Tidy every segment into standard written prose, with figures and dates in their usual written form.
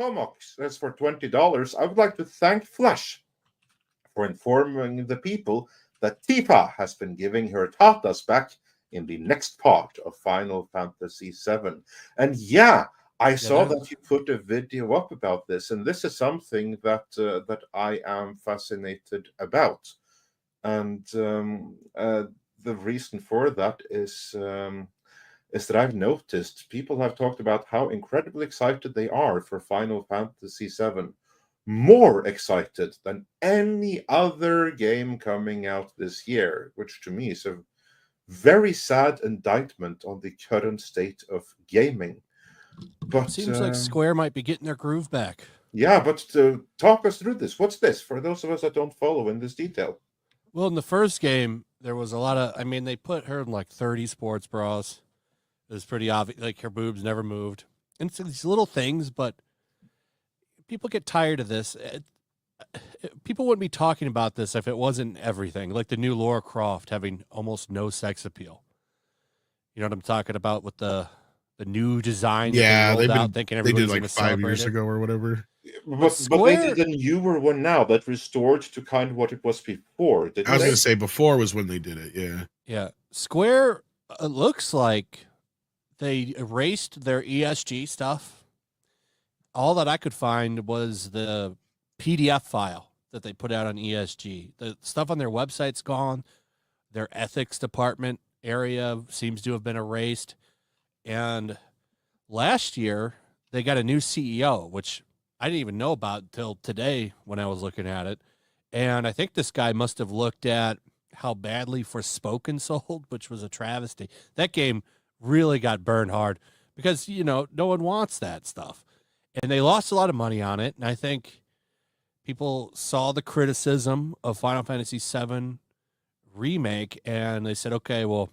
Tomox says for $20, I would like to thank Flash for informing the people that Tifa has been giving her tatas back in the next part of Final Fantasy VII. And yeah, I saw that you put a video up about this, and this is something that that I am fascinated about. And the reason for that is that I've noticed people have talked about how incredibly excited they are for Final Fantasy VII, more excited than any other game coming out this year, which to me is a very sad indictment on the current state of gaming. But seems like Square might be getting their groove back. Yeah, but talk us through this. What's this for those of us that don't follow in this detail? Well, in the first game, there was a lot of. I mean, they put her in like 30 sports bras. It was pretty obvious. Like her boobs never moved, and it's these little things, but people get tired of this. People wouldn't be talking about this if it wasn't everything. Like the new Lara Croft having almost no sex appeal. You know what I'm talking about with the new design? Yeah, that they rolled out, thinking everybody's they did like 5 years ago or whatever. But they did a newer one now that restored to kind of what it was before. I was going to say before was when they did it. Yeah. Yeah. Square, it looks like they erased their ESG stuff. All that I could find was the PDF file that they put out on ESG. The stuff on their website's gone. Their ethics department area seems to have been erased. And last year, they got a new CEO, which I didn't even know about until today when I was looking at it. And I think this guy must have looked at how badly Forspoken sold, which was a travesty. That game really got burned hard because, you know, no one wants that stuff. And they lost a lot of money on it. And I think people saw the criticism of Final Fantasy VII Remake and they said, okay, well,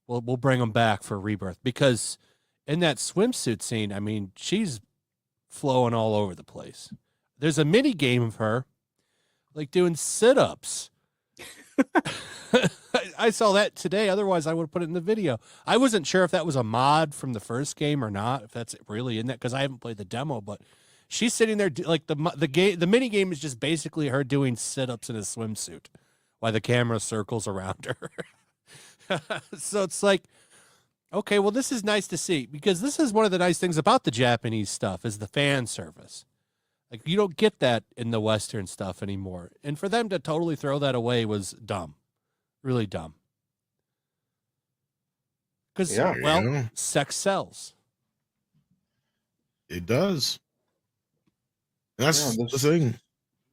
we'll bring them back for Rebirth. Because in that swimsuit scene, I mean, she's flowing all over the place. There's a mini game of her like doing sit-ups. I saw that today. Otherwise, I would have put it in the video. I wasn't sure if that was a mod from the first game or not, if that's really in that, because I haven't played the demo. But she's sitting there like the mini game is just basically her doing sit-ups in a swimsuit while the camera circles around her. So it's like, okay, well, this is nice to see because this is one of the nice things about the Japanese stuff is the fan service. Like you don't get that in the Western stuff anymore. And for them to totally throw that away was dumb. Really dumb. Because, sex sells. It does. That's the thing.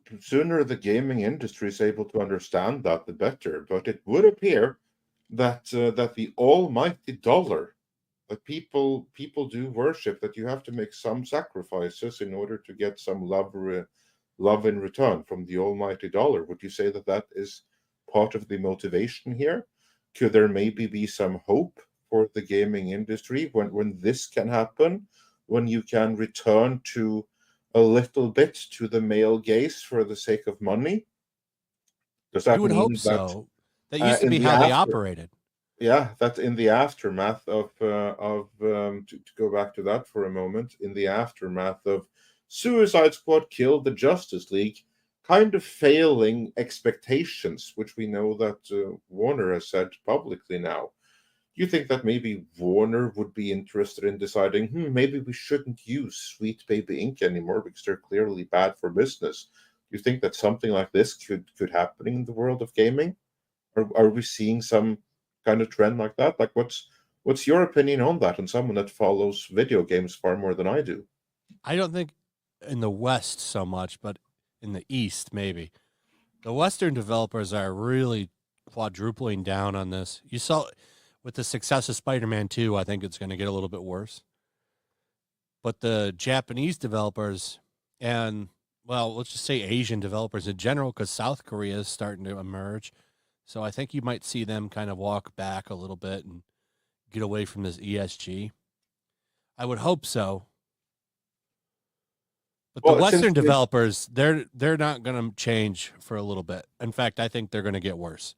The sooner the gaming industry is able to understand that, the better. But it would appear that that the almighty dollar, that people do worship, that you have to make some sacrifices in order to get some love in return from the almighty dollar. Would you say that that is part of the motivation here? Could there maybe be some hope for the gaming industry when this can happen, when you can return to a little bit to the male gaze for the sake of money? Does that you would mean hope that, so? That used to be how they operated. Yeah, that in the aftermath of to go back to that for a moment, in the aftermath of Suicide Squad killed the Justice League, kind of failing expectations, which we know that Warner has said publicly now. Do you think that maybe Warner would be interested in deciding, maybe we shouldn't use Sweet Baby Inc. anymore because they're clearly bad for business? Do you think that something like this could happen in the world of gaming? Are we seeing some kind of trend like that? Like, what's your opinion on that? And someone that follows video games far more than I do. I don't think in the West so much, but in the East maybe. The Western developers are really quadrupling down on this. You saw with the success of Spider-Man 2, I think it's going to get a little bit worse. But the Japanese developers and, well, let's just say Asian developers in general, because South Korea is starting to emerge. So I think you might see them kind of walk back a little bit and get away from this ESG. I would hope so. But the Western developers, they're not going to change for a little bit. In fact, I think they're going to get worse.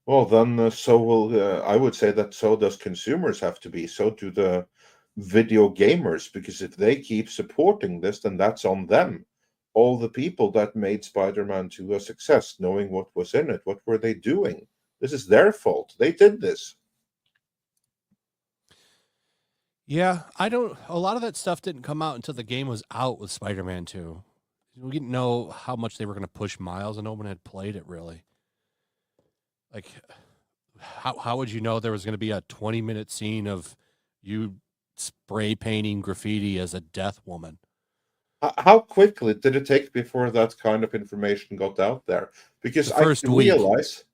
Well, then so will I would say that so does consumers have to be. So do the video gamers, because if they keep supporting this, then that's on them. All the people that made Spider-Man 2 a success, knowing what was in it, what were they doing? This is their fault. They did this. Yeah, a lot of that stuff didn't come out until the game was out with Spider-Man 2. We didn't know how much they were going to push Miles, and no one had played it really. Like, how would you know there was going to be a 20-minute scene of you spray painting graffiti as a death woman? How quickly did it take before that kind of information got out there? Because I realize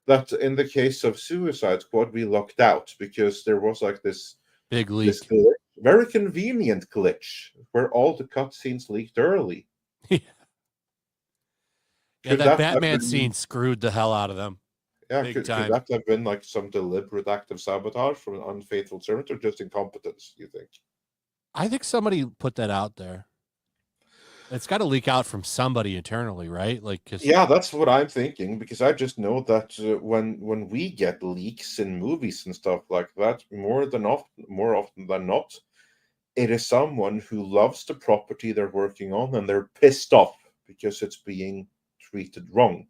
that in the case of Suicide Squad, we lucked out because there was like this big leak, this very convenient glitch where all the cutscenes leaked early. Yeah, that Batman scene screwed the hell out of them. Yeah, could that have been like some deliberate act of sabotage from an unfaithful servant, or just incompetence, you think? I think somebody put that out there. It's got to leak out from somebody internally, right? Like, yeah, that's what I'm thinking, because I just know that when we get leaks in movies and stuff like that, more often than not, it is someone who loves the property they're working on and they're pissed off because it's being treated wrong,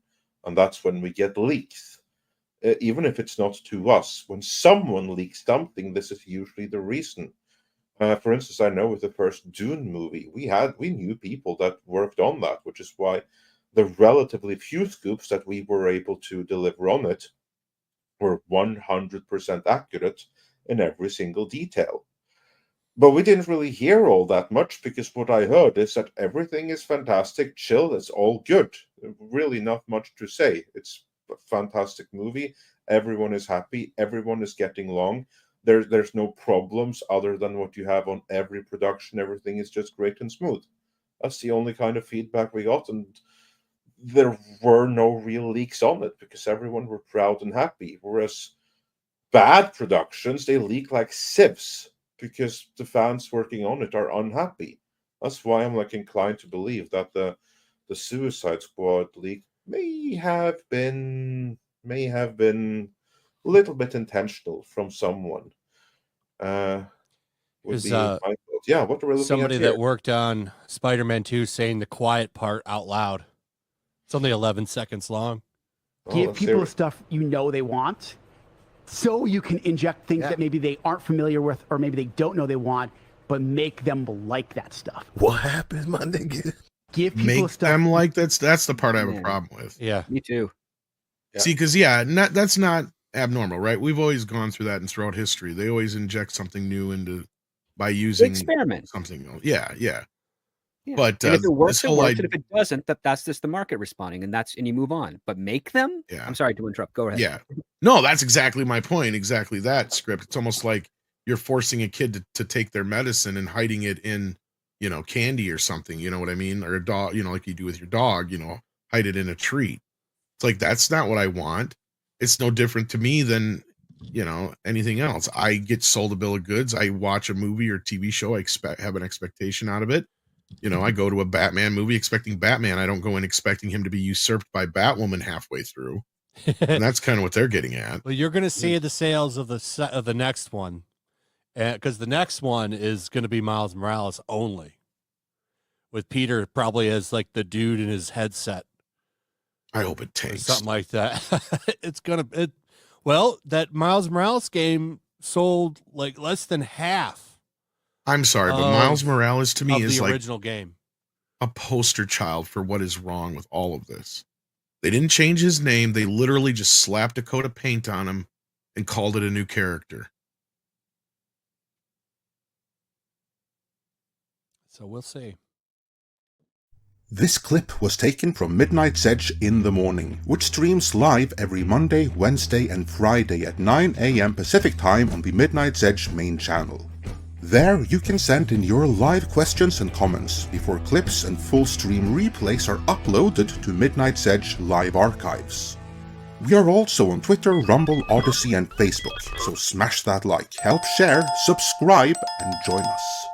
and that's when we get leaks. Even if it's not to us, when someone leaks something, this is usually the reason. For instance, I know with the first Dune movie, we knew people that worked on that, which is why the relatively few scoops that we were able to deliver on it were 100% accurate in every single detail. But we didn't really hear all that much, because what I heard is that everything is fantastic, chill, it's all good. Really not much to say. It's a fantastic movie. Everyone is happy. Everyone is getting along. There's no problems other than what you have on every production. Everything is just great and smooth. That's the only kind of feedback we got, and there were no real leaks on it because everyone were proud and happy. Whereas bad productions, they leak like sieves because the fans working on it are unhappy. That's why I'm like inclined to believe that the Suicide Squad leak may have been a little bit intentional from someone. Would be my thought. Yeah, what we're looking somebody at here. that worked on Spider-Man 2 saying the quiet part out loud. It's only 11 seconds long. Give people stuff you know they want, so you can inject things that maybe they aren't familiar with, or maybe they don't know they want, but make them like that stuff. What happened, my nigga? Give people make stuff them like that's the part I have a problem with. Yeah, me too. Yeah. See, because that's not abnormal, right? We've always gone through that, and throughout history, they always inject something new into by using experiment something else. Yeah. But and if it works, it works. And if it doesn't, that's just the market responding, and you move on. But make them. Yeah. I'm sorry to interrupt. Go ahead. Yeah. No, that's exactly my point. Exactly that script. It's almost like you're forcing a kid to take their medicine and hiding it in, candy or something. You know what I mean? Or a dog. Like you do with your dog. Hide it in a treat. It's like, that's not what I want. It's no different to me than, anything else. I get sold a bill of goods. I watch a movie or TV show. I have an expectation out of it. I go to a Batman movie expecting Batman. I don't go in expecting him to be usurped by Batwoman halfway through. And that's kind of what they're getting at. Well, you're going to see the sales of the next one, because the next one is going to be Miles Morales only, with Peter probably as like the dude in his headset. I hope it tanks. Something like that. That Miles Morales game sold like less than half. I'm sorry, but Miles Morales to me is the like original game, a poster child for what is wrong with all of this. They didn't change his name. They literally just slapped a coat of paint on him and called it a new character. So we'll see. This clip was taken from Midnight's Edge in the Morning, which streams live every Monday, Wednesday, and Friday at 9 a.m. Pacific Time on the Midnight's Edge main channel. There, you can send in your live questions and comments before clips and full stream replays are uploaded to Midnight's Edge live archives. We are also on Twitter, Rumble, Odyssey, and Facebook, so smash that like, help share, subscribe, and join us.